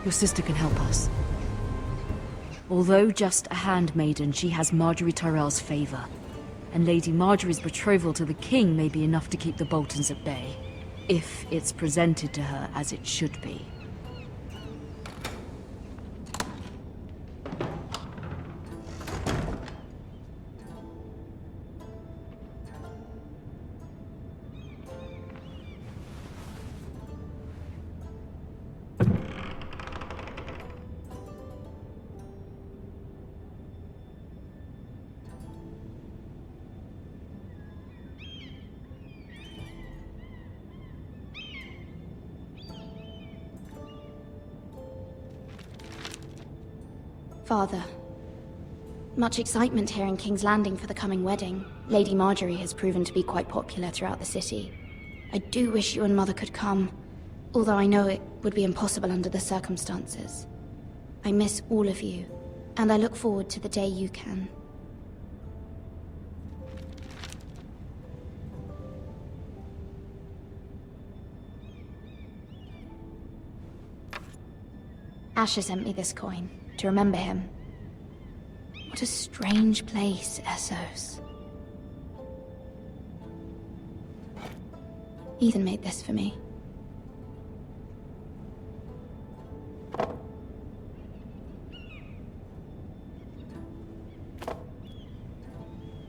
Your sister can help us. Although just a handmaiden, she has Marjorie Tyrell's favor. And Lady Marjorie's betrothal to the king may be enough to keep the Boltons at bay. If it's presented to her as it should be. Father. Much excitement here in King's Landing for the coming wedding. Lady Marjorie has proven to be quite popular throughout the city. I do wish you and Mother could come, although I know it would be impossible under the circumstances. I miss all of you, and I look forward to the day you can. Asher sent me this coin, to remember him. What a strange place, Essos. Ethan made this for me.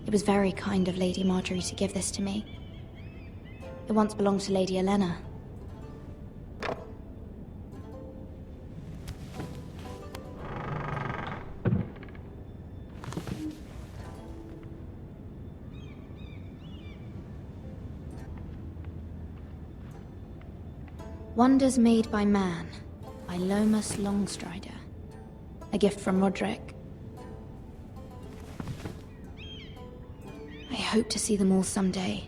It was very kind of Lady Marjorie to give this to me. It once belonged to Lady Elena. Wonders Made by Man, by Lomas Longstrider. A gift from Roderick. I hope to see them all someday.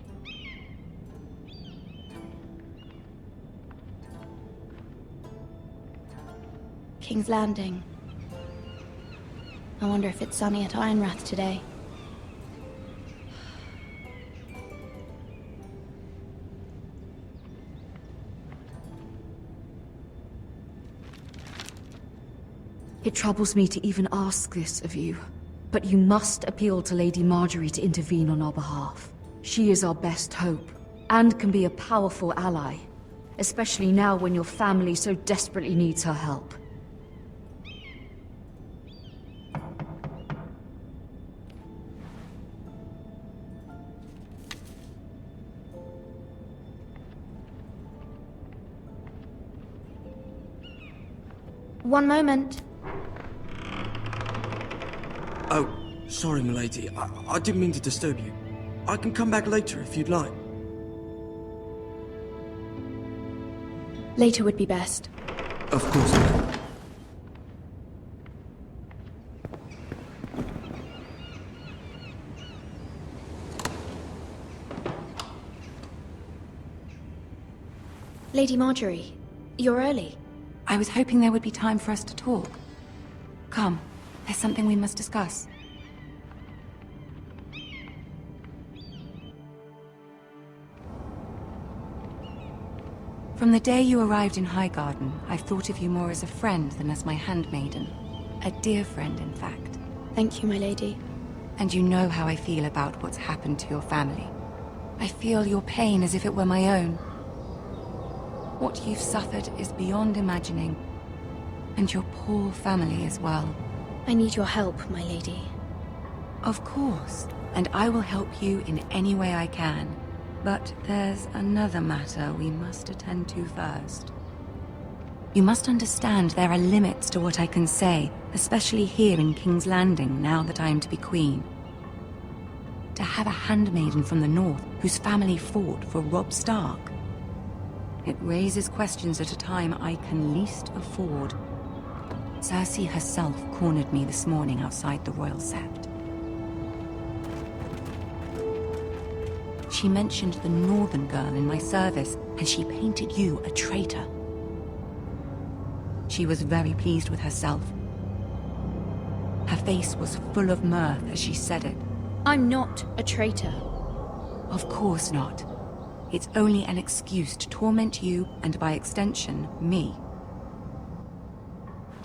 King's Landing. I wonder if it's sunny at Ironrath today. It troubles me to even ask this of you, but you must appeal to Lady Marjorie to intervene on our behalf. She is our best hope, and can be a powerful ally, especially now when your family so desperately needs her help. One moment. Oh, sorry, milady. I didn't mean to disturb you. I can come back later if you'd like. Later would be best. Of course, milady. Lady Marjorie, you're early. I was hoping there would be time for us to talk. Come, there's something we must discuss. From the day you arrived in Highgarden, I've thought of you more as a friend than as my handmaiden. A dear friend, in fact. Thank you, my lady. And you know how I feel about what's happened to your family. I feel your pain as if it were my own. What you've suffered is beyond imagining. And your poor family as well. I need your help, my lady. Of course, and I will help you in any way I can. But there's another matter we must attend to first. You must understand there are limits to what I can say, especially here in King's Landing, now that I am to be queen. To have a handmaiden from the north whose family fought for Robb Stark. It raises questions at a time I can least afford. Cersei herself cornered me this morning outside the Royal Sept. She mentioned the northern girl in my service, and she painted you a traitor. She was very pleased with herself. Her face was full of mirth as she said it. I'm not a traitor. Of course not. It's only an excuse to torment you, and by extension, me.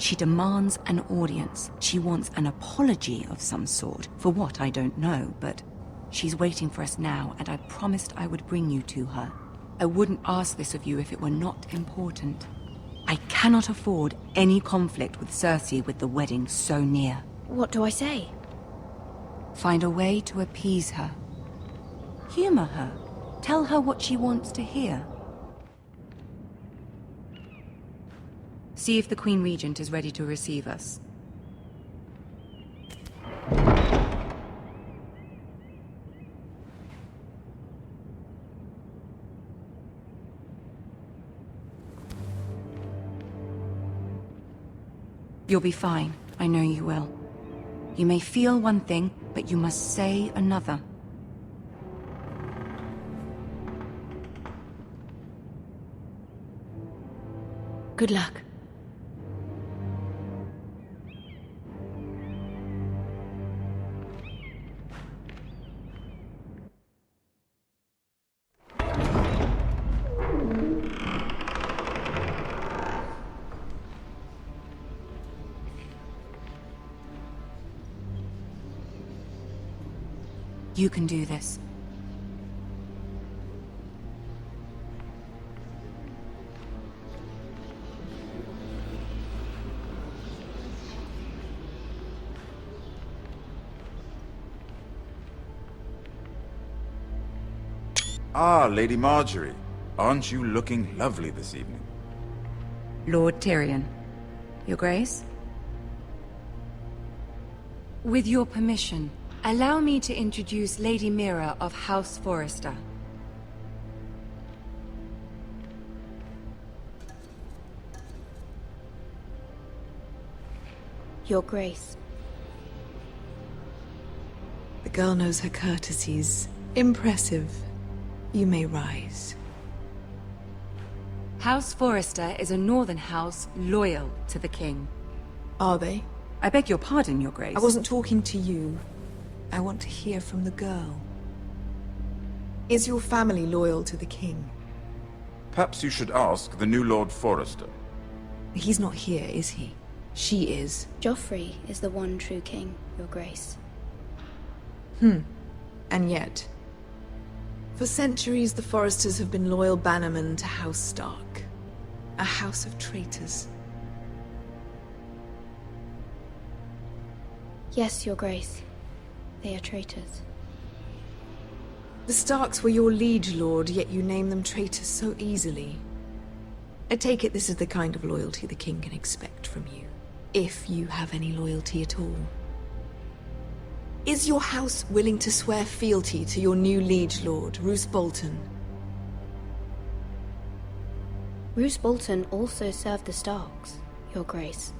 She demands an audience. She wants an apology of some sort. For what, I don't know, but she's waiting for us now, and I promised I would bring you to her. I wouldn't ask this of you if it were not important. I cannot afford any conflict with Cersei with the wedding so near. What do I say? Find a way to appease her. Humor her. Tell her what she wants to hear. See if the Queen Regent is ready to receive us. You'll be fine. I know you will. You may feel one thing, but you must say another. Good luck. You can do this. Ah, Lady Marjorie. Aren't you looking lovely this evening? Lord Tyrion. Your Grace? With your permission, allow me to introduce Lady Mira of House Forrester. Your Grace. The girl knows her courtesies. Impressive. You may rise. House Forrester is a northern house loyal to the king. Are they? I beg your pardon, Your Grace. I wasn't talking to you. I want to hear from the girl. Is your family loyal to the king? Perhaps you should ask the new Lord Forrester. He's not here, is he? She is. Joffrey is the one true king, Your Grace. And yet... For centuries, the Forresters have been loyal bannermen to House Stark. A house of traitors. Yes, Your Grace. They are traitors. The Starks were your liege lord, yet you name them traitors so easily. I take it this is the kind of loyalty the king can expect from you. If you have any loyalty at all. Is your house willing to swear fealty to your new liege lord, Roose Bolton? Roose Bolton also served the Starks, Your Grace.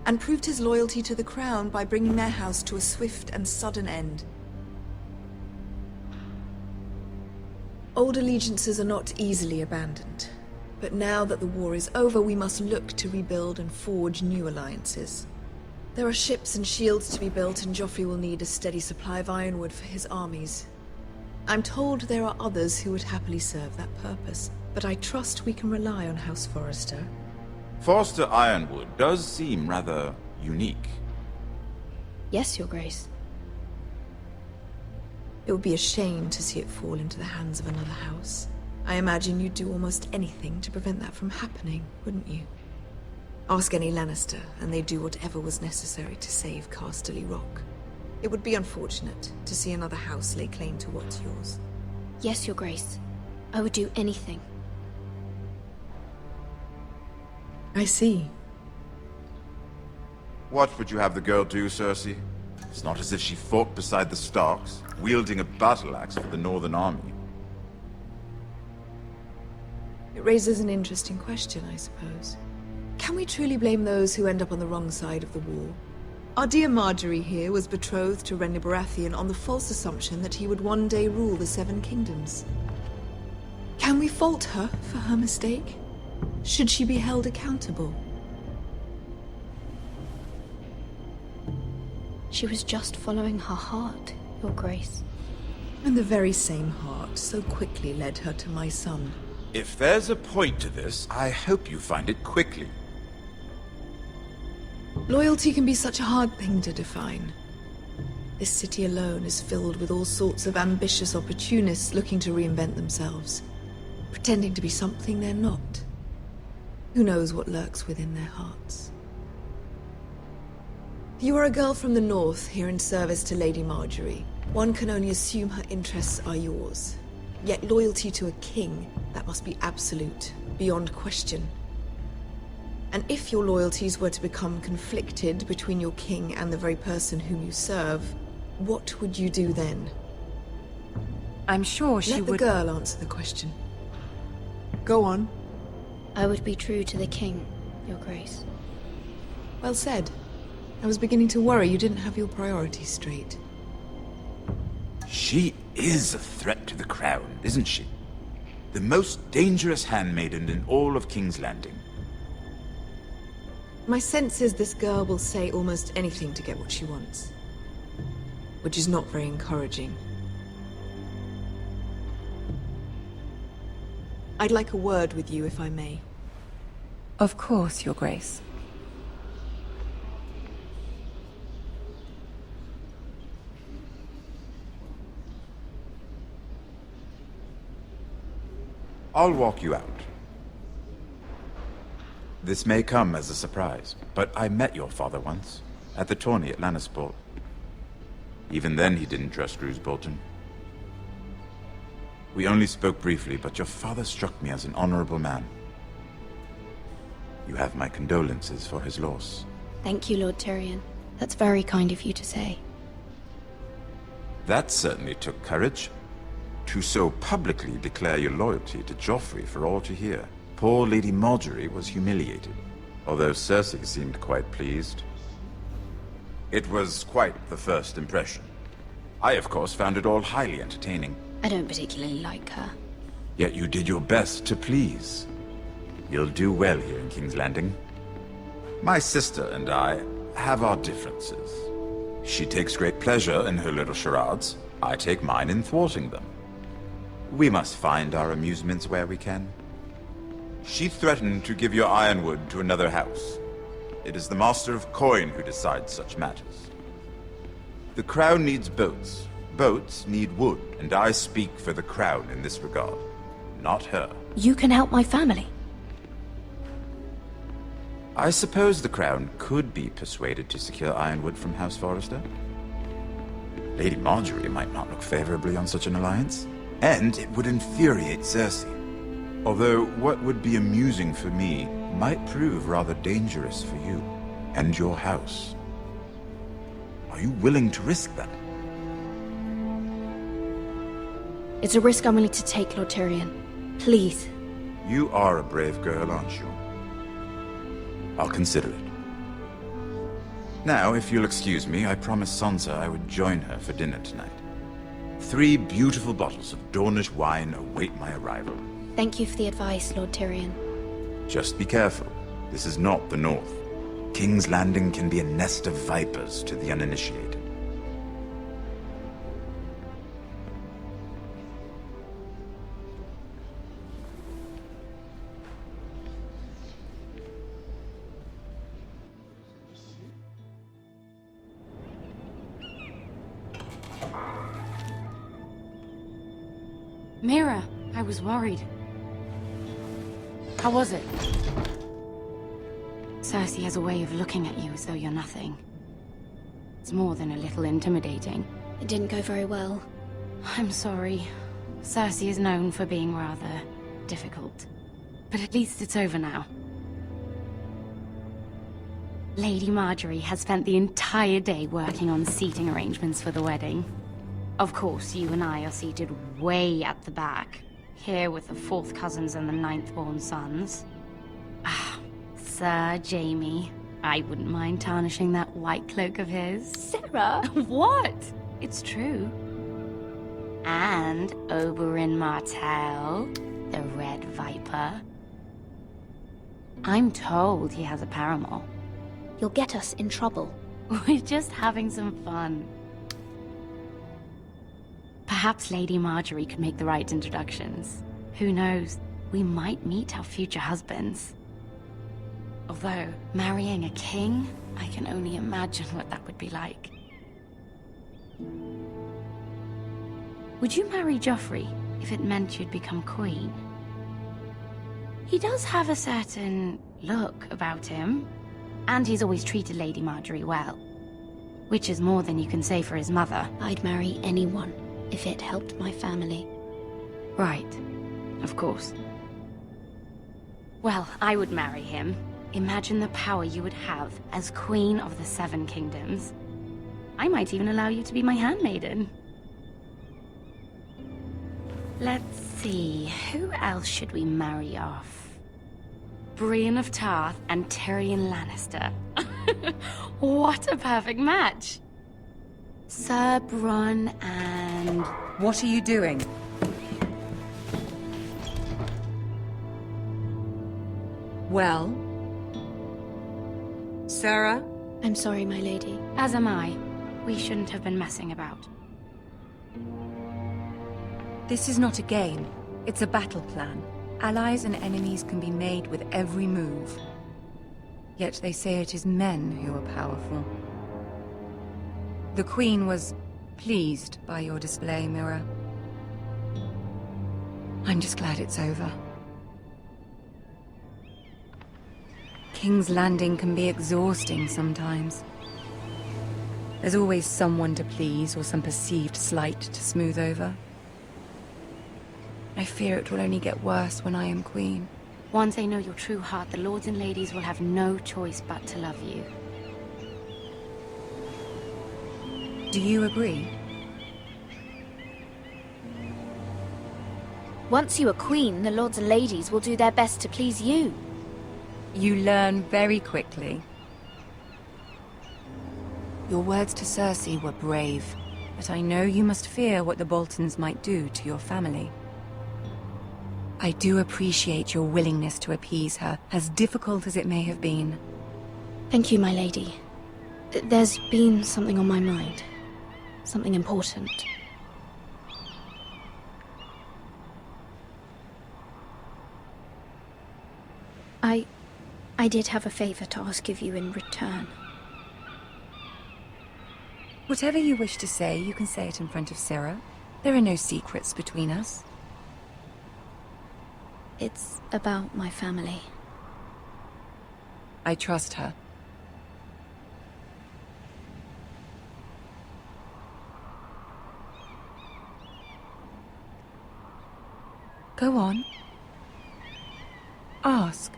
And proved his loyalty to the crown by bringing their house to a swift and sudden end. Old allegiances are not easily abandoned. But now that the war is over, we must look to rebuild and forge new alliances. There are ships and shields to be built, and Joffrey will need a steady supply of ironwood for his armies. I'm told there are others who would happily serve that purpose, but I trust we can rely on House Forrester. Forrester Ironwood does seem rather unique. Yes, Your Grace. It would be a shame to see it fall into the hands of another house. I imagine you'd do almost anything to prevent that from happening, wouldn't you? Ask any Lannister, and they'd do whatever was necessary to save Casterly Rock. It would be unfortunate to see another house lay claim to what's yours. Yes, Your Grace. I would do anything. I see. What would you have the girl do, Cersei? It's not as if she fought beside the Starks, wielding a battle axe for the Northern Army. It raises an interesting question, I suppose. Can we truly blame those who end up on the wrong side of the war? Our dear Marjorie here was betrothed to Renly Baratheon on the false assumption that he would one day rule the Seven Kingdoms. Can we fault her for her mistake? Should she be held accountable? She was just following her heart, Your Grace. And the very same heart so quickly led her to my son. If there's a point to this, I hope you find it quickly. Loyalty can be such a hard thing to define. This city alone is filled with all sorts of ambitious opportunists looking to reinvent themselves, pretending to be something they're not. Who knows what lurks within their hearts? You are a girl from the north, here in service to Lady Marjorie. One can only assume her interests are yours. Yet loyalty to a king, that must be absolute, beyond question. And if your loyalties were to become conflicted between your king and the very person whom you serve, what would you do then? I'm sure she would... Let the girl answer the question. Go on. I would be true to the king, Your Grace. Well said. I was beginning to worry you didn't have your priorities straight. She is a threat to the crown, isn't she? The most dangerous handmaiden in all of King's Landing. My sense is this girl will say almost anything to get what she wants. Which is not very encouraging. I'd like a word with you, if I may. Of course, Your Grace. I'll walk you out. This may come as a surprise, but I met your father once, at the tourney at Lannisport. Even then he didn't trust Roose Bolton. We only spoke briefly, but your father struck me as an honorable man. You have my condolences for his loss. Thank you, Lord Tyrion. That's very kind of you to say. That certainly took courage. To so publicly declare your loyalty to Joffrey for all to hear. Poor Lady Marjorie was humiliated, although Cersei seemed quite pleased. It was quite the first impression. I, of course, found it all highly entertaining. I don't particularly like her. Yet you did your best to please. You'll do well here in King's Landing. My sister and I have our differences. She takes great pleasure in her little charades. I take mine in thwarting them. We must find our amusements where we can. She threatened to give your ironwood to another house. It is the Master of Coin who decides such matters. The Crown needs boats. Boats need wood, and I speak for the Crown in this regard, not her. You can help my family. I suppose the Crown could be persuaded to secure ironwood from House Forrester. Lady Marjorie might not look favorably on such an alliance, and it would infuriate Cersei. Although what would be amusing for me might prove rather dangerous for you and your house. Are you willing to risk that? It's a risk I'm willing to take, Lord Tyrion. Please. You are a brave girl, aren't you? I'll consider it. Now, if you'll excuse me, I promised Sansa I would join her for dinner tonight. 3 beautiful bottles of Dornish wine await my arrival. Thank you for the advice, Lord Tyrion. Just be careful. This is not the North. King's Landing can be a nest of vipers to the uninitiated. Mira, I was worried. How was it? Cersei has a way of looking at you as though you're nothing. It's more than a little intimidating. It didn't go very well. I'm sorry. Cersei is known for being rather difficult. But at least it's over now. Lady Marjorie has spent the entire day working on seating arrangements for the wedding. Of course, you and I are seated way at the back, here with the 4th cousins and the 9th-born sons. Ah, Sir Jaime. I wouldn't mind tarnishing that white cloak of his. Sera? What? It's true. And Oberyn Martell, the Red Viper. I'm told he has a paramour. You'll get us in trouble. We're just having some fun. Perhaps Lady Marjorie could make the right introductions. Who knows? We might meet our future husbands. Although, marrying a king, I can only imagine what that would be like. Would you marry Joffrey if it meant you'd become queen? He does have a certain look about him, and he's always treated Lady Marjorie well. Which is more than you can say for his mother. I'd marry anyone if it helped my family. Right. Of course. Well, I would marry him. Imagine the power you would have as Queen of the Seven Kingdoms. I might even allow you to be my handmaiden. Let's see, who else should we marry off? Brienne of Tarth and Tyrion Lannister. What a perfect match! Sir Bronn and... What are you doing? Well? Sera? I'm sorry, my lady. As am I. We shouldn't have been messing about. This is not a game. It's a battle plan. Allies and enemies can be made with every move. Yet they say it is men who are powerful. The Queen was pleased by your display, Mira. I'm just glad it's over. King's Landing can be exhausting sometimes. There's always someone to please or some perceived slight to smooth over. I fear it will only get worse when I am queen. Once they know your true heart, the lords and ladies will have no choice but to love you. Do you agree? Once you are queen, the lords and ladies will do their best to please you. You learn very quickly. Your words to Cersei were brave, but I know you must fear what the Boltons might do to your family. I do appreciate your willingness to appease her, as difficult as it may have been. Thank you, my lady. There's been something on my mind. Something important. I did have a favor to ask of you in return. Whatever you wish to say, you can say it in front of Sera. There are no secrets between us. It's about my family. I trust her. Go on. Ask.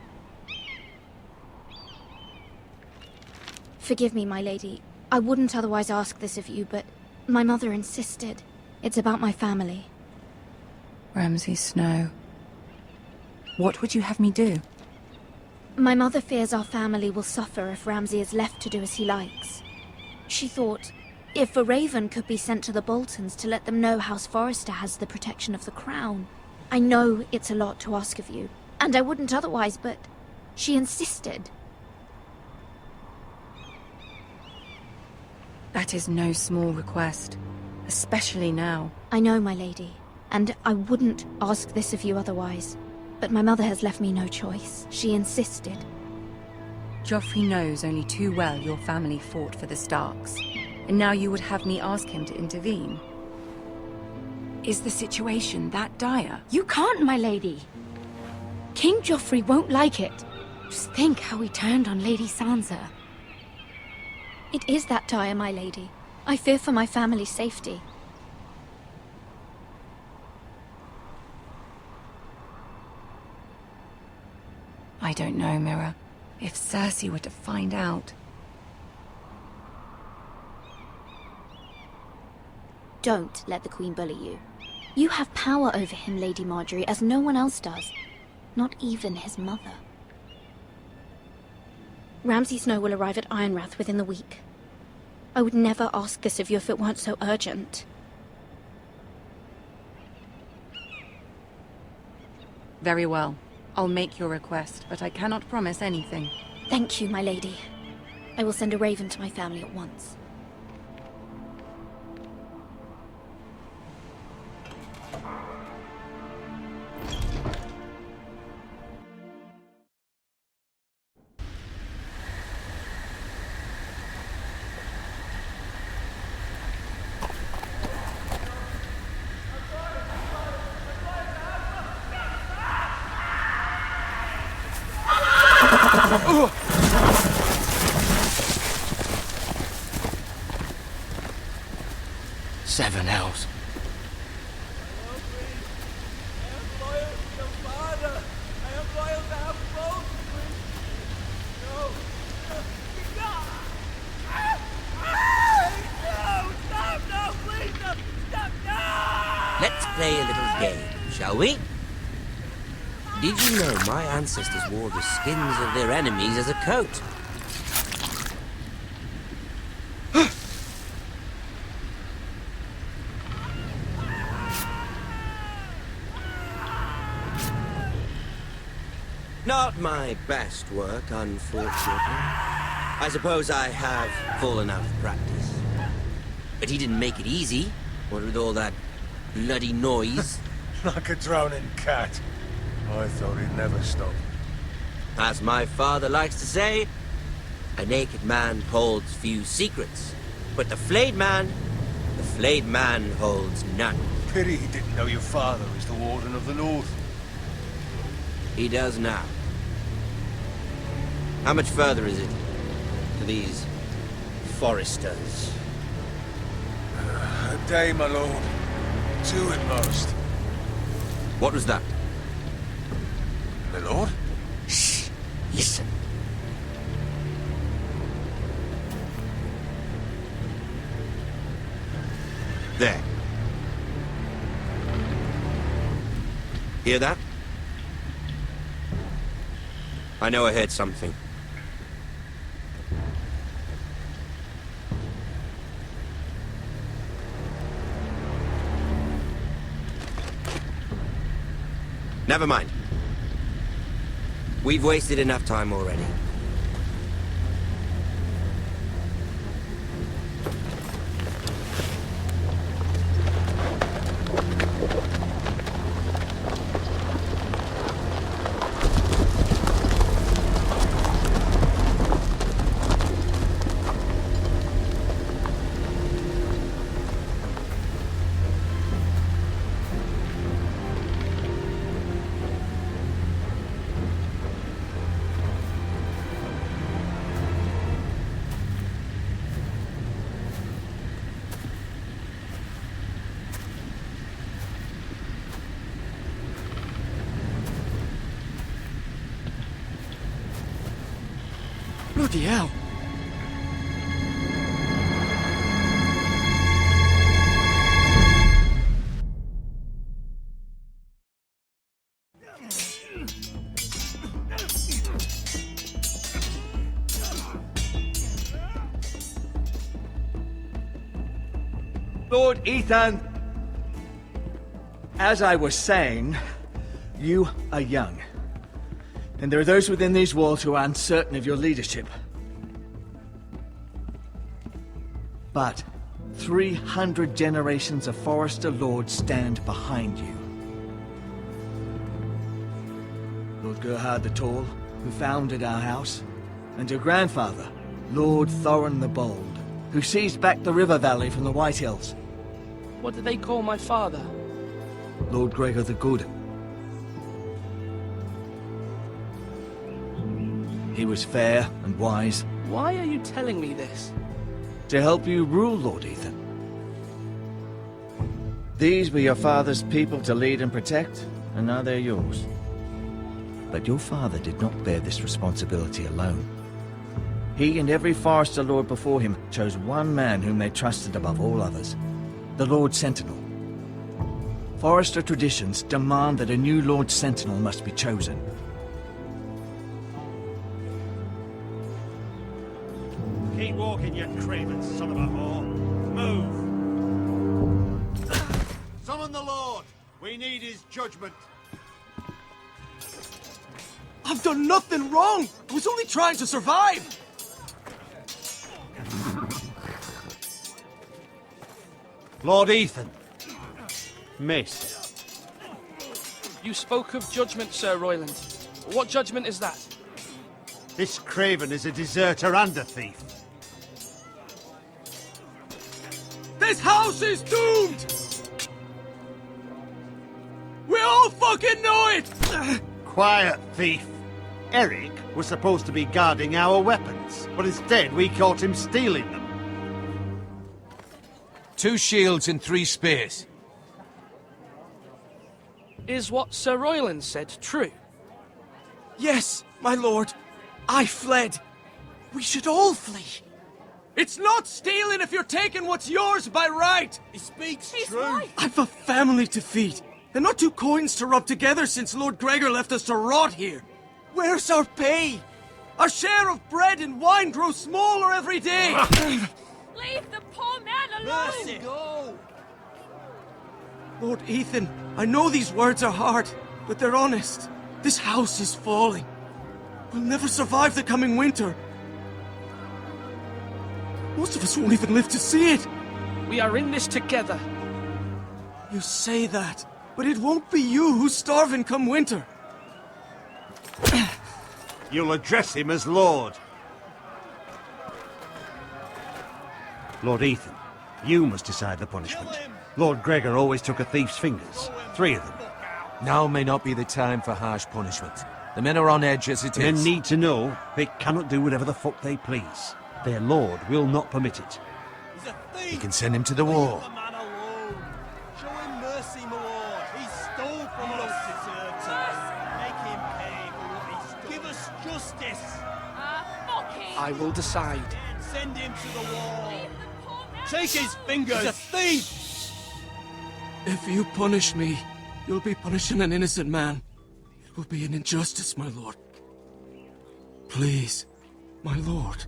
Forgive me, my lady. I wouldn't otherwise ask this of you, but my mother insisted. It's about my family. Ramsay Snow. What would you have me do? My mother fears our family will suffer if Ramsay is left to do as he likes. She thought, if a raven could be sent to the Boltons to let them know House Forrester has the protection of the crown. I know it's a lot to ask of you, and I wouldn't otherwise, but she insisted. That is no small request, especially now. I know, my lady, and I wouldn't ask this of you otherwise. But my mother has left me no choice. She insisted. Joffrey knows only too well your family fought for the Starks, and now you would have me ask him to intervene. Is the situation that dire? You can't, my lady. King Joffrey won't like it. Just think how he turned on Lady Sansa. It is that dire, my lady. I fear for my family's safety. I don't know, Mira. If Cersei were to find out... Don't let the Queen bully you. You have power over him, Lady Marjorie, as no one else does. Not even his mother. Ramsay Snow will arrive at Ironrath within the week. I would never ask this of you if it weren't so urgent. Very well. I'll make your request, but I cannot promise anything. Thank you, my lady. I will send a raven to my family at once. Seven hells. Let's play a little game, shall we? Did you know my ancestors wore the skins of their enemies as a coat? Not my best work, unfortunately. I suppose I have fallen out of practice. But he didn't make it easy, what with all that bloody noise. Like a drowning cat. I thought he'd never stop. As my father likes to say, a naked man holds few secrets. But the flayed man holds none. Pity he didn't know your father was the Warden of the North. He does now. How much further is it to these foresters? A day, my lord. 2 at most. What was that? My lord? Shh! Listen. There. Hear that? I know I heard something. Never mind. We've wasted enough time already. Bloody hell. Lord Ethan, as I was saying, you are young. And there are those within these walls who are uncertain of your leadership. But 300 generations of Forester Lords stand behind you. Lord Gerhard the Tall, who founded our house, and your grandfather, Lord Thorin the Bold, who seized back the river valley from the White Hills. What did they call my father? Lord Gregor the Good. He was fair and wise. Why are you telling me this? To help you rule, Lord Ethan. These were your father's people to lead and protect, and now they're yours. But your father did not bear this responsibility alone. He and every Forester Lord before him chose one man whom they trusted above all others, the Lord Sentinel. Forester traditions demand that a new Lord Sentinel must be chosen. Keep walking, you craven son of a whore. Move! Summon the Lord! We need his judgment. I've done nothing wrong! I was only trying to survive! Lord Ethan. Missed. You spoke of judgment, Sir Royland. What judgment is that? This craven is a deserter and a thief. This house is doomed! We all fucking know it! Quiet, thief. Eric was supposed to be guarding our weapons, but instead we caught him stealing them. 2 shields and 3 spears. Is what Sir Royland said true? Yes, my lord. I fled. We should all flee. It's not stealing if you're taking what's yours by right. He speaks true. Right. I've a family to feed, and not 2 coins to rub together since Lord Gregor left us to rot here. Where's our pay? Our share of bread and wine grows smaller every day. Leave the poor man alone! Mercy. Go! Lord Ethan, I know these words are hard, but they're honest. This house is falling. We'll never survive the coming winter. Most of us won't even live to see it. We are in this together. You say that, but it won't be you who's starving come winter. You'll address him as Lord. Lord Ethan, you must decide the punishment. Lord Gregor always took a thief's fingers. 3 of them. Now may not be the time for harsh punishment. The men are on edge as it is. Men need to know they cannot do whatever the fuck they please. Their lord will not permit it. He's a thief. You can send him to the war. Leave the man alone. Show him mercy, my lord. He stole from us. Make him pay for what he stole. Give us justice. Fuck him! I will decide. Send him to the wall. Leave the poor man Take his fingers. He's a thief. If you punish me, you'll be punishing an innocent man. It will be an injustice, my lord. Please, my lord.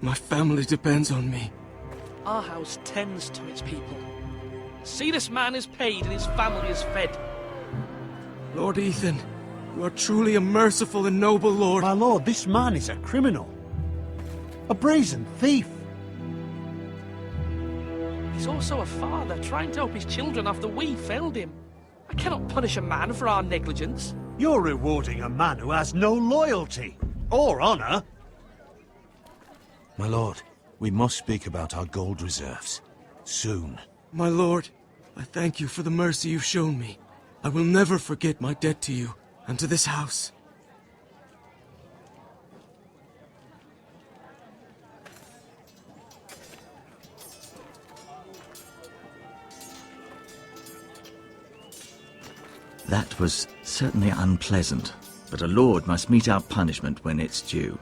My family depends on me. Our house tends to its people. See, this man is paid and his family is fed. Lord Ethan, you are truly a merciful and noble lord. My lord, this man is a criminal. A brazen thief. He's also a father, trying to help his children after we failed him. I cannot punish a man for our negligence. You're rewarding a man who has no loyalty or honor. My lord, we must speak about our gold reserves. Soon. My lord, I thank you for the mercy you've shown me. I will never forget my debt to you and to this house. That was certainly unpleasant, but a lord must mete out punishment when it's due.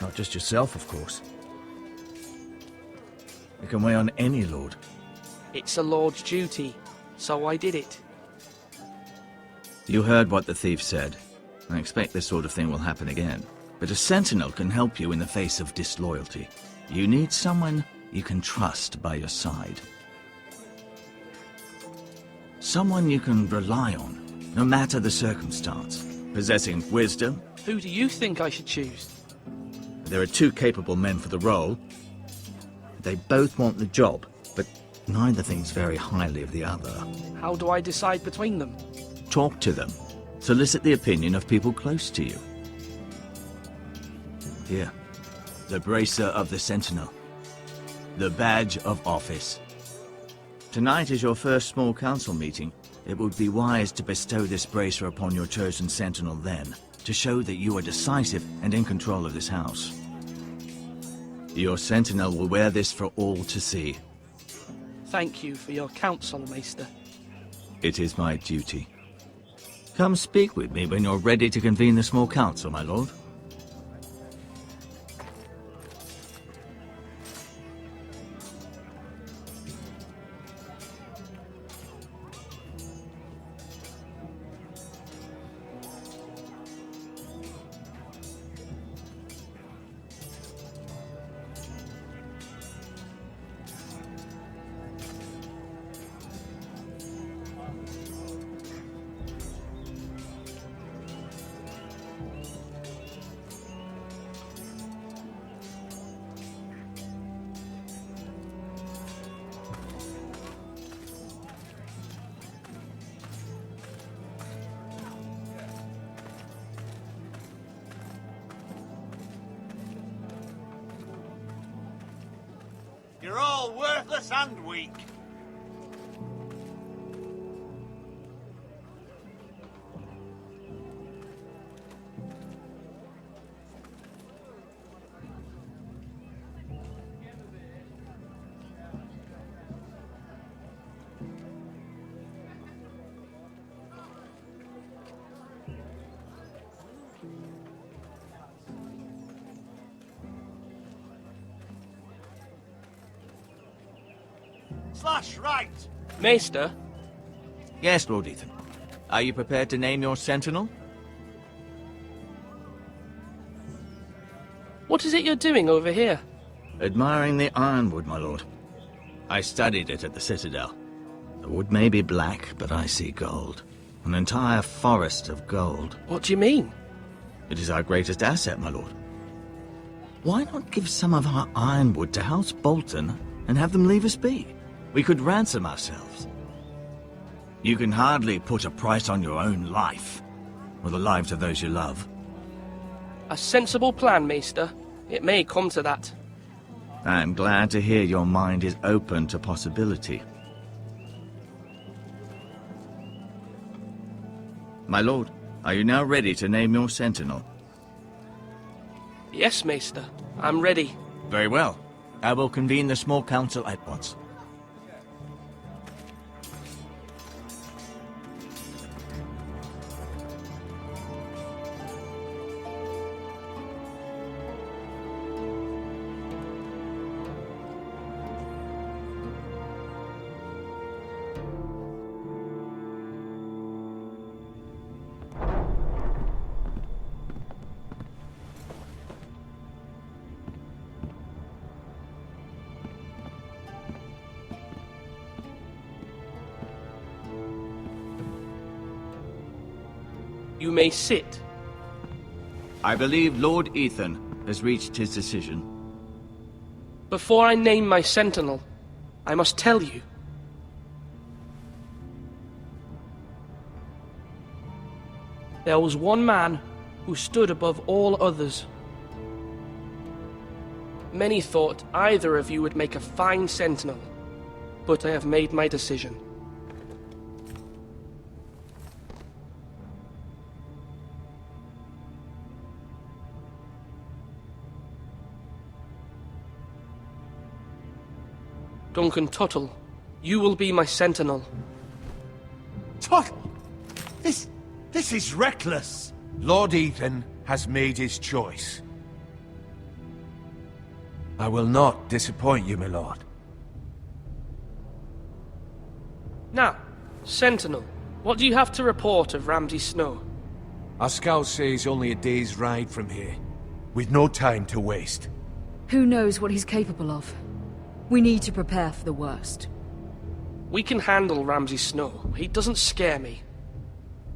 Not just yourself, of course. It can weigh on any lord. It's a lord's duty, so I did it. You heard what the thief said. I expect this sort of thing will happen again. But a sentinel can help you in the face of disloyalty. You need someone you can trust by your side. Someone you can rely on, no matter the circumstance. Possessing wisdom. Who do you think I should choose? There are 2 capable men for the role. They both want the job, but neither thinks very highly of the other. How do I decide between them? Talk to them. Solicit the opinion of people close to you. Here, the bracer of the Sentinel. The badge of office. Tonight is your first small council meeting. It would be wise to bestow this bracer upon your chosen Sentinel then, to show that you are decisive and in control of this house. Your Sentinel will wear this for all to see. Thank you for your counsel, Maester. It is my duty. Come speak with me when you're ready to convene the small council, my lord. You're all worthless and weak. left/right. Maester, Yes, Lord Ethan. Are you prepared to name your sentinel? what is it you're doing over here? Admiring the ironwood, my lord. I studied it at the Citadel. The wood may be black, but I see gold. An entire forest of gold. What do you mean? It is our greatest asset, my lord. Why not give some of our ironwood to House Bolton and have them leave us be? We could ransom ourselves. You can hardly put a price on your own life, or the lives of those you love. A sensible plan, Maester. It may come to that. I am glad to hear your mind is open to possibility. My lord, are you now ready to name your sentinel? Yes, Maester. I'm ready. Very well. I will convene the small council at once. You may sit. I believe Lord Ethan has reached his decision. Before I name my sentinel, I must tell you. There was one man who stood above all others. Many thought either of you would make a fine sentinel, but I have made my decision. Duncan Tuttle, you will be my sentinel. Tuttle! This is reckless! Lord Ethan has made his choice. I will not disappoint you, my lord. Now, sentinel, what do you have to report of Ramsay Snow? Our scouts say he's only a day's ride from here, with no time to waste. Who knows what he's capable of? We need to prepare for the worst. We can handle Ramsay Snow. He doesn't scare me.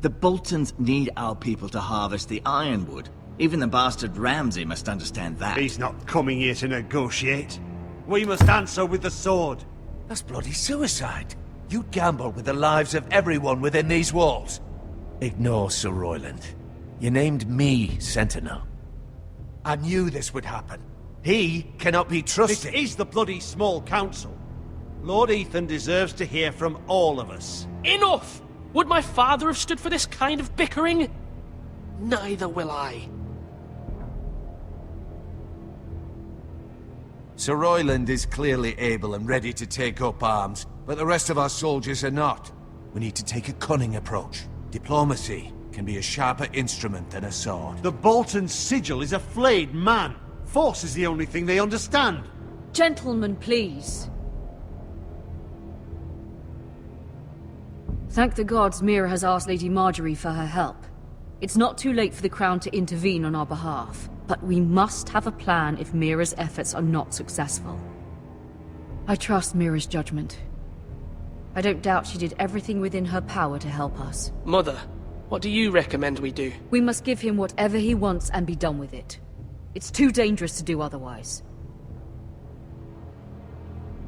The Boltons need our people to harvest the ironwood. Even the bastard Ramsay must understand that. He's not coming here to negotiate. We must answer with the sword. That's bloody suicide. You'd gamble with the lives of everyone within these walls. Ignore Sir Royland. You named me Sentinel. I knew this would happen. He cannot be trusted. This is the bloody small council. Lord Ethan deserves to hear from all of us. Enough! Would my father have stood for this kind of bickering? Neither will I. Sir Royland is clearly able and ready to take up arms, but the rest of our soldiers are not. We need to take a cunning approach. Diplomacy can be a sharper instrument than a sword. The Bolton sigil is a flayed man. Force is the only thing they understand. Gentlemen, please. Thank the gods Mira has asked Lady Marjorie for her help. It's not too late for the Crown to intervene on our behalf, but we must have a plan if Mira's efforts are not successful. I trust Mira's judgment. I don't doubt she did everything within her power to help us. Mother, what do you recommend we do? We must give him whatever he wants and be done with it. It's too dangerous to do otherwise.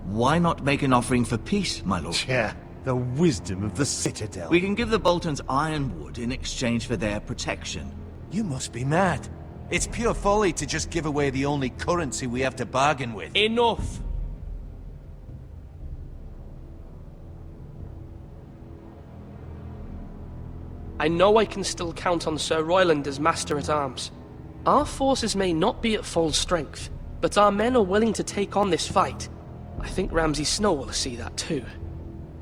Why not make an offering for peace, my lord? Yeah, the wisdom of the Citadel. We can give the Boltons ironwood in exchange for their protection. You must be mad. It's pure folly to just give away the only currency we have to bargain with. Enough! I know I can still count on Sir Royland as Master-at-Arms. Our forces may not be at full strength, but our men are willing to take on this fight. I think Ramsay Snow will see that too.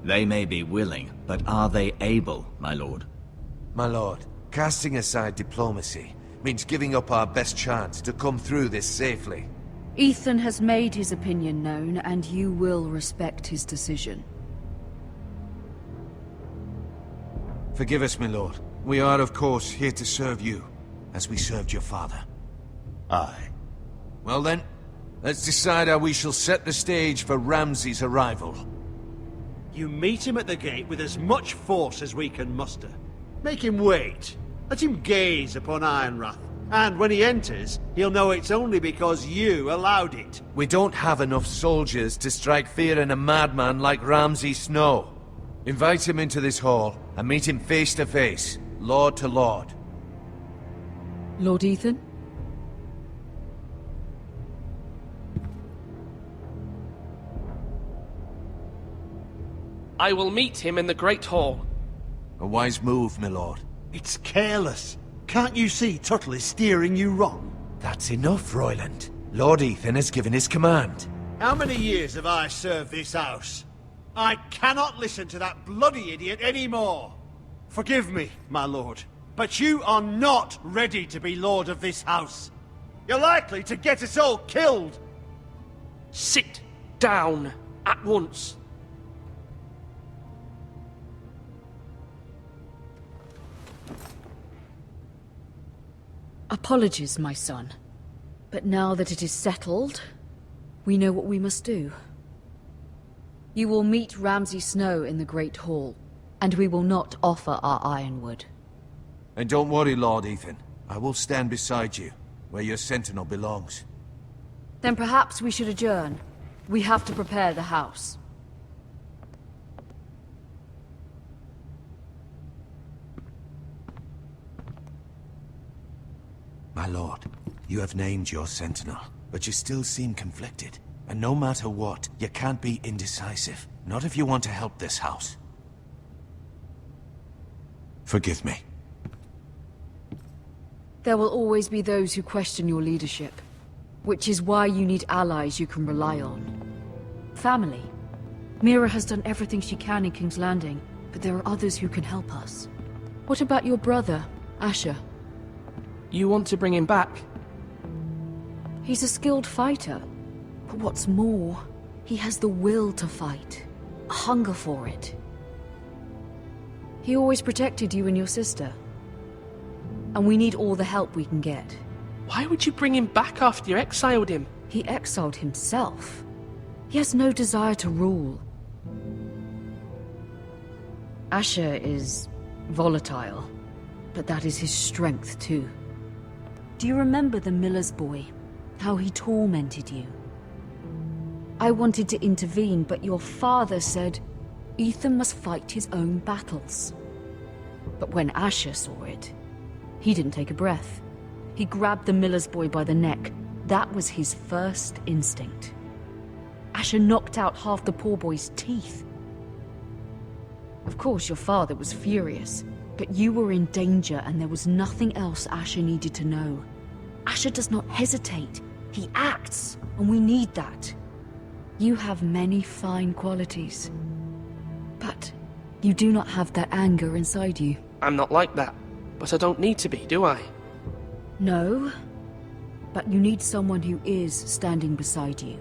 They may be willing, but are they able, my lord? My lord, casting aside diplomacy means giving up our best chance to come through this safely. Ethan has made his opinion known, and you will respect his decision. Forgive us, my lord. We are, of course, here to serve you, as we served your father. Aye. Well then, let's decide how we shall set the stage for Ramsay's arrival. You meet him at the gate with as much force as we can muster. Make him wait. Let him gaze upon Ironrath. And when he enters, he'll know it's only because you allowed it. We don't have enough soldiers to strike fear in a madman like Ramsay Snow. Invite him into this hall, and meet him face to face, lord to lord. Lord Ethan? I will meet him in the Great Hall. A wise move, my lord. It's careless. Can't you see Tuttle is steering you wrong? That's enough, Royland. Lord Ethan has given his command. How many years have I served this house? I cannot listen to that bloody idiot anymore. Forgive me, my lord, but you are not ready to be lord of this house. You're likely to get us all killed. Sit down at once. Apologies, my son. But now that it is settled, we know what we must do. You will meet Ramsay Snow in the Great Hall, and we will not offer our ironwood. And don't worry, Lord Ethan. I will stand beside you, where your sentinel belongs. Then perhaps we should adjourn. We have to prepare the house. My lord, you have named your sentinel, but you still seem conflicted. And no matter what, you can't be indecisive. Not if you want to help this house. Forgive me. There will always be those who question your leadership, which is why you need allies you can rely on. Family. Mira has done everything she can in King's Landing, but there are others who can help us. What about your brother, Asher? You want to bring him back? He's a skilled fighter. But what's more, he has the will to fight. A hunger for it. He always protected you and your sister. And we need all the help we can get. Why would you bring him back after you exiled him? He exiled himself. He has no desire to rule. Asher is volatile, but that is his strength too. Do you remember the miller's boy? How he tormented you? I wanted to intervene, but your father said Ethan must fight his own battles. But when Asher saw it, he didn't take a breath. He grabbed the miller's boy by the neck. That was his first instinct. Asher knocked out half the poor boy's teeth. Of course, your father was furious, but you were in danger and there was nothing else Asher needed to know. Asher does not hesitate. He acts, and we need that. You have many fine qualities, but you do not have that anger inside you. I'm not like that, but I don't need to be, do I? No, but you need someone who is standing beside you.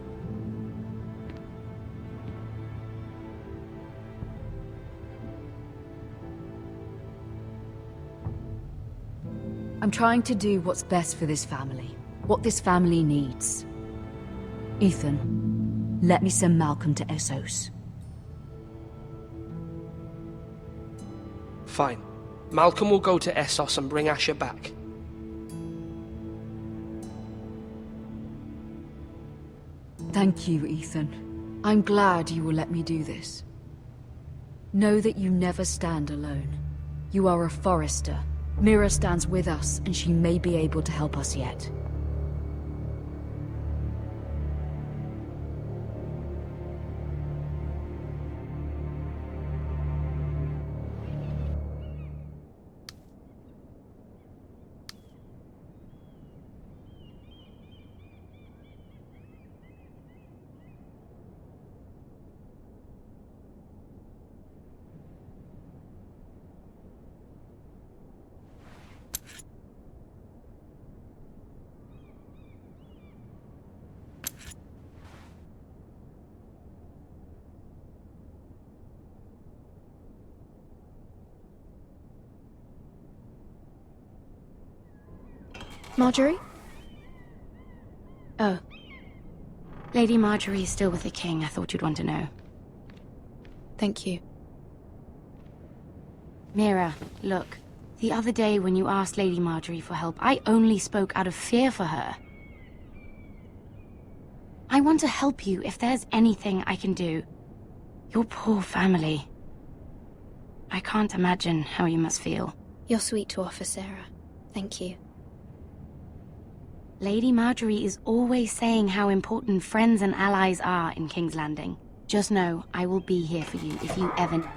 I'm trying to do what's best for this family, what this family needs. Ethan, let me send Malcolm to Essos. Fine. Malcolm will go to Essos and bring Asher back. Thank you, Ethan. I'm glad you will let me do this. Know that you never stand alone. You are a Forester. Mira stands with us, and she may be able to help us yet. Marjorie? Oh. Lady Marjorie is still with the king. I thought you'd want to know. Thank you. Mira, look. The other day when you asked Lady Marjorie for help, I only spoke out of fear for her. I want to help you if there's anything I can do. Your poor family. I can't imagine how you must feel. You're sweet to offer, Sera. Thank you. Lady Marjorie is always saying how important friends and allies are in King's Landing. Just know, I will be here for you if you ever...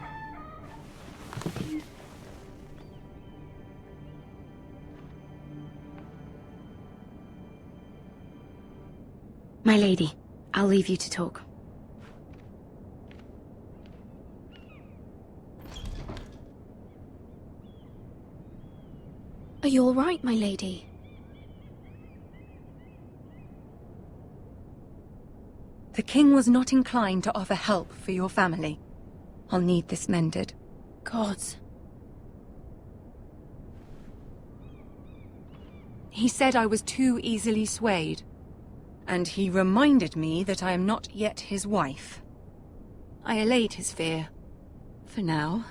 My lady, I'll leave you to talk. Are you all right, my lady? The king was not inclined to offer help for your family. I'll need this mended. Gods. He said I was too easily swayed. And he reminded me that I am not yet his wife. I allayed his fear. For now.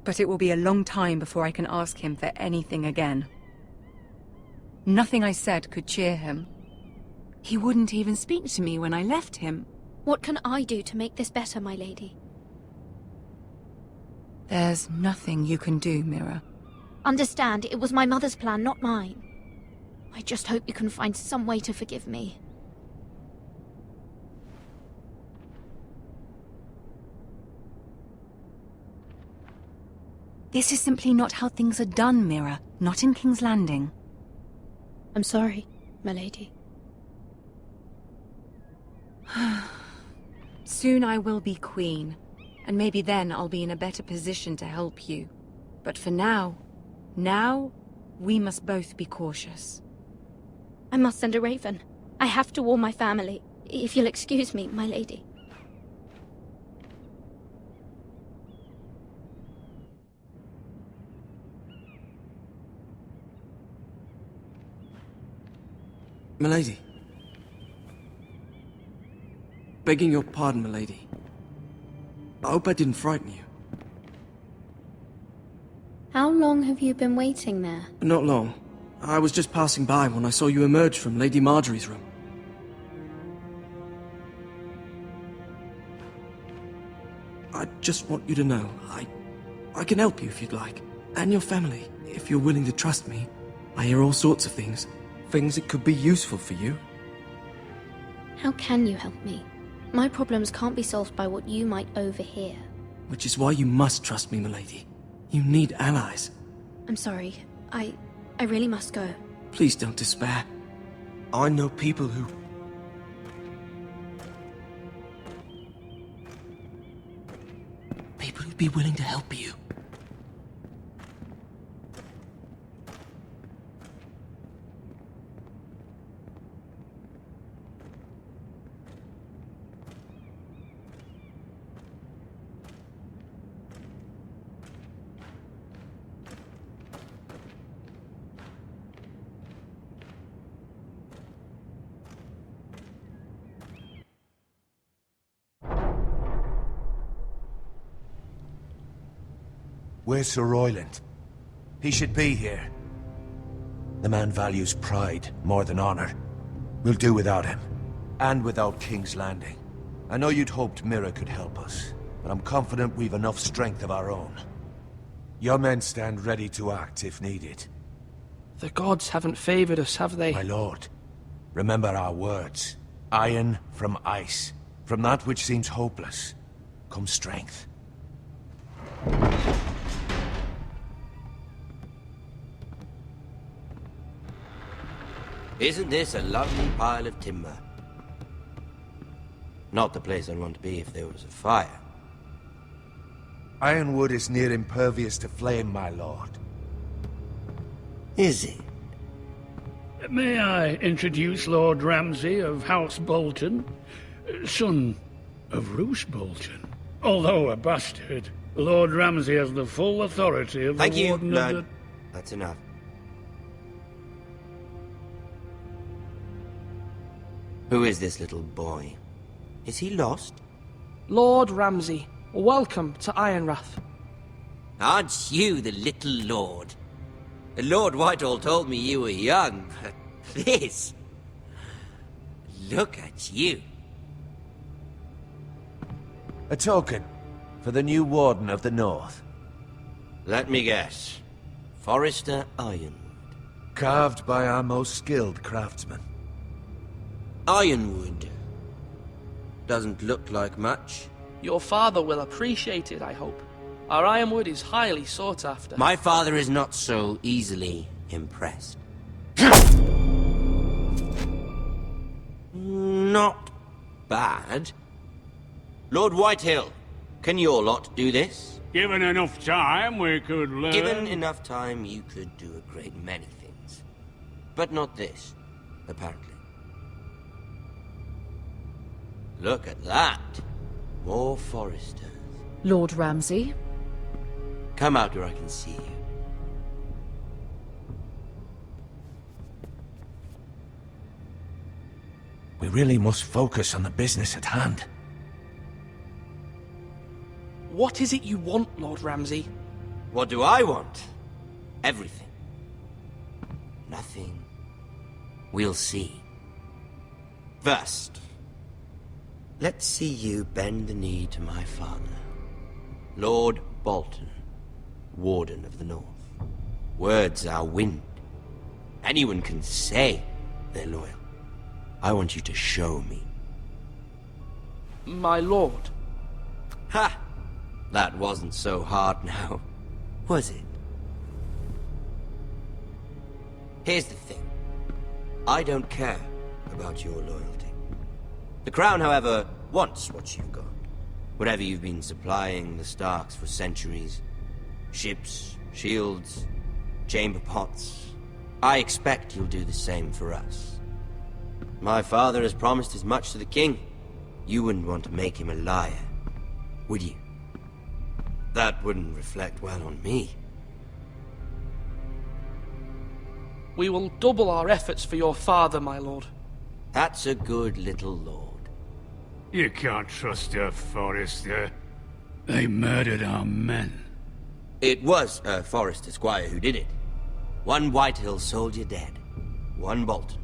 But it will be a long time before I can ask him for anything again. Nothing I said could cheer him. He wouldn't even speak to me when I left him. What can I do to make this better, my lady? There's nothing you can do, Mira. Understand, it was my mother's plan, not mine. I just hope you can find some way to forgive me. This is simply not how things are done, Mira. Not in King's Landing. I'm sorry, my lady. Soon I will be queen, and maybe then I'll be in a better position to help you. But for now, we must both be cautious. I must send a raven. I have to warn my family. If you'll excuse me, my lady. Milady. Begging your pardon, milady. I hope I didn't frighten you. How long have you been waiting there? Not long. I was just passing by when I saw you emerge from Lady Marjorie's room. I just want you to know, I can help you if you'd like. And your family, if you're willing to trust me. I hear all sorts of things. Things that could be useful for you. How can you help me? My problems can't be solved by what you might overhear. Which is why you must trust me, milady. You need allies. I'm sorry. I really must go. Please don't despair. I know people who... People who'd be willing to help you. Where's Sir Royland? He should be here. The man values pride more than honor. We'll do without him. And without King's Landing. I know you'd hoped Mira could help us, but I'm confident we've enough strength of our own. Your men stand ready to act if needed. The gods haven't favored us, have they? My lord, remember our words. Iron from ice. From that which seems hopeless, comes strength. Isn't this a lovely pile of timber? Not the place I'd want to be if there was a fire. Ironwood is near impervious to flame, my lord. Is it? May I introduce Lord Ramsay of House Bolton, son of Roose Bolton. Although a bastard, Lord Ramsay has the full authority of Thank the you, Warden Lord. of the... That's enough. Who is this little boy? Is he lost? Lord Ramsay, welcome to Ironrath. Aren't you the little lord? Lord Whitehall told me you were young, but this... Look at you. A token for the new Warden of the North. Let me guess. Forrester Ironwood. Carved by our most skilled craftsmen. Ironwood. Doesn't look like much. Your father will appreciate it, I hope. Our ironwood is highly sought after. My father is not so easily impressed. Not bad. Lord Whitehill, can your lot do this? Given enough time, we could learn... Given enough time, you could do a great many things. But not this, apparently. Look at that. More foresters. Lord Ramsay? Come out where I can see you. We really must focus on the business at hand. What is it you want, Lord Ramsay? What do I want? Everything. Nothing. We'll see. First, let's see you bend the knee to my father, Lord Bolton, Warden of the North. Words are wind. Anyone can say they're loyal. I want you to show me. My lord. Ha! That wasn't so hard now, was it? Here's the thing. I don't care about your loyalty. The Crown, however, wants what you've got. Whatever you've been supplying the Starks for centuries. Ships, shields, chamber pots. I expect you'll do the same for us. My father has promised as much to the king. You wouldn't want to make him a liar, would you? That wouldn't reflect well on me. We will double our efforts for your father, my lord. That's a good little lord. You can't trust a Forrester. They murdered our men. It was a Forrester squire who did it. One Whitehill soldier dead. One Bolton.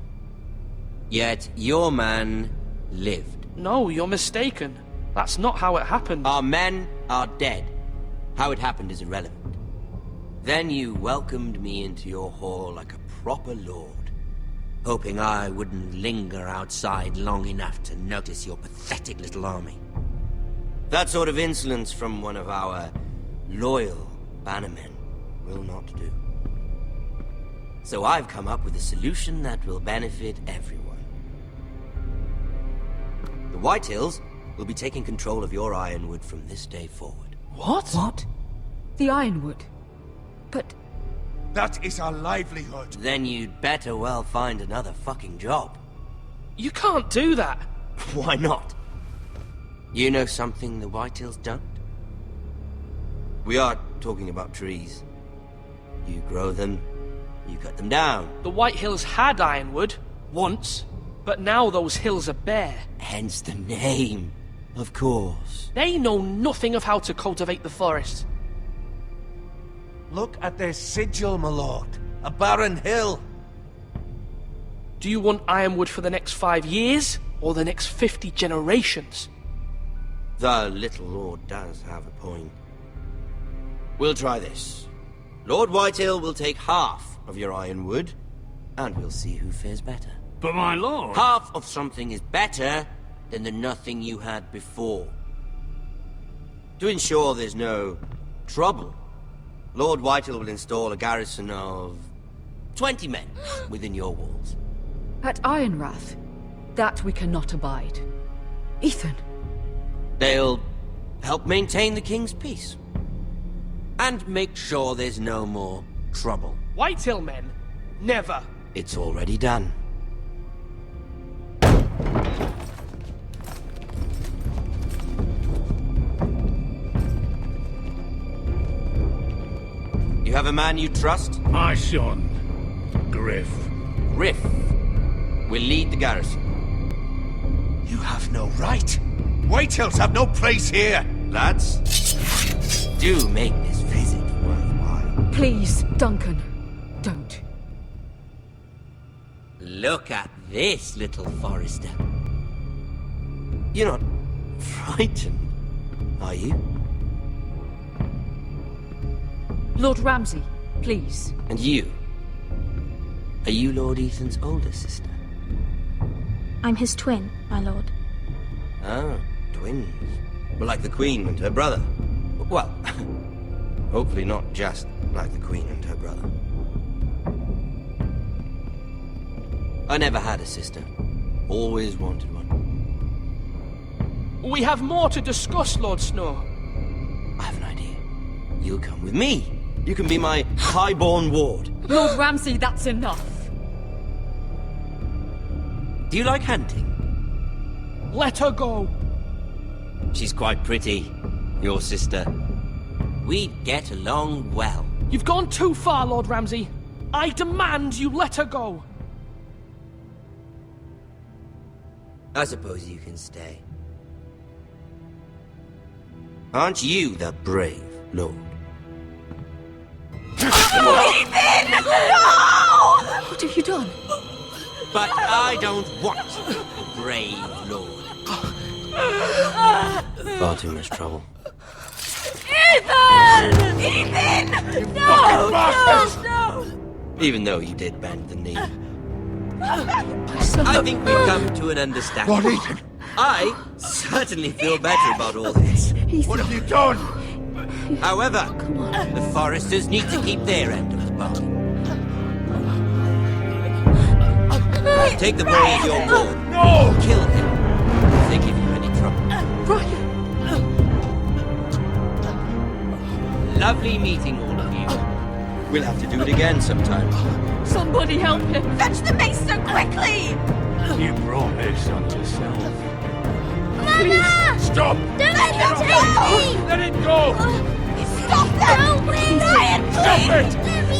Yet your man lived. No, you're mistaken. That's not how it happened. Our men are dead. How it happened is irrelevant. Then you welcomed me into your hall like a proper lord, hoping I wouldn't linger outside long enough to notice your pathetic little army. That sort of insolence from one of our loyal bannermen will not do. So I've come up with a solution that will benefit everyone. The Whitehills will be taking control of your ironwood from this day forward. What? What? The Ironwood? But... That is our livelihood. Then you'd better well find another fucking job. You can't do that. Why not? You know something the Whitehills don't? We are talking about trees. You grow them, you cut them down. The Whitehills had ironwood, once, but now those hills are bare. Hence the name, of course. They know nothing of how to cultivate the forest. Look at their sigil, my lord. A barren hill. Do you want ironwood for the next 5 years, or the next 50 generations? The little lord does have a point. We'll try this. Lord Whitehill will take half of your ironwood, and we'll see who fares better. But my lord... Half of something is better than the nothing you had before. To ensure there's no trouble, Lord Whitehill will install a garrison of 20 men within your walls. At Ironrath? That we cannot abide. Ethan! They'll help maintain the king's peace. And make sure there's no more trouble. Whitehill men? Never. It's already done. You have a man you trust? My son, Griff. Griff will lead the garrison. You have no right. Whitehills have no place here, lads. Do make this visit worthwhile. Please, Duncan, don't. Look at this, little Forester. You're not frightened, are you? Lord Ramsay, please. And you? Are you Lord Ethan's older sister? I'm his twin, my lord. Ah, twins. Well, like the Queen and her brother. Well, hopefully not just like the Queen and her brother. I never had a sister. Always wanted one. We have more to discuss, Lord Snow. I have an idea. You'll come with me. You can be my highborn ward. Lord Ramsay, that's enough. Do you like hunting? Let her go. She's quite pretty, your sister. We'd get along well. You've gone too far, Lord Ramsay. I demand you let her go. I suppose you can stay. Aren't you the brave lord? Ethan! No! What have you done? But I don't want a brave lord. Far too much trouble. Ethan! Ethan! No! No! Even though you did bend the knee. My son. I think we've come to an understanding. Lord Ethan! I certainly feel better about all this. What have you done? However, the Foresters need to keep their end of the bargain. Take the boy as your ward. No! Kill him if they give you any trouble. Brian! Lovely meeting all of you. We'll have to do it again sometime. Somebody help him! Fetch the maester quickly! You brought this on yourself. Please! Stop! Don't let him take me! Let it go! Stop them! No, please! Ryan, please! Stop it!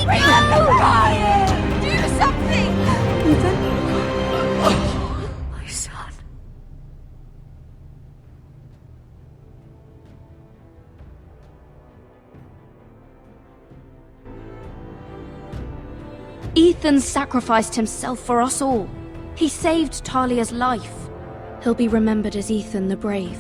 Let me go! Ryan! Do something! Ethan? My son. Ethan sacrificed himself for us all. He saved Talia's life. He'll be remembered as Ethan the Brave.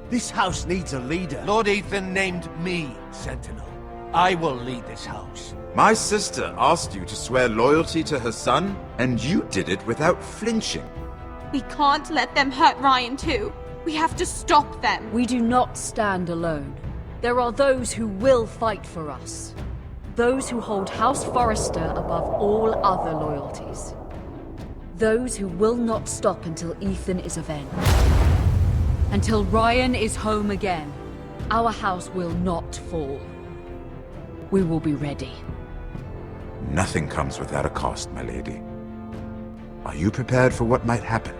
This house needs a leader. Lord Ethan named me Sentinel. I will lead this house. My sister asked you to swear loyalty to her son, and you did it without flinching. We can't let them hurt Ryan too. We have to stop them. We do not stand alone. There are those who will fight for us. Those who hold House Forrester above all other loyalties. Those who will not stop until Ethan is avenged. Until Ryan is home again, our house will not fall. We will be ready. Nothing comes without a cost, my lady. Are you prepared for what might happen?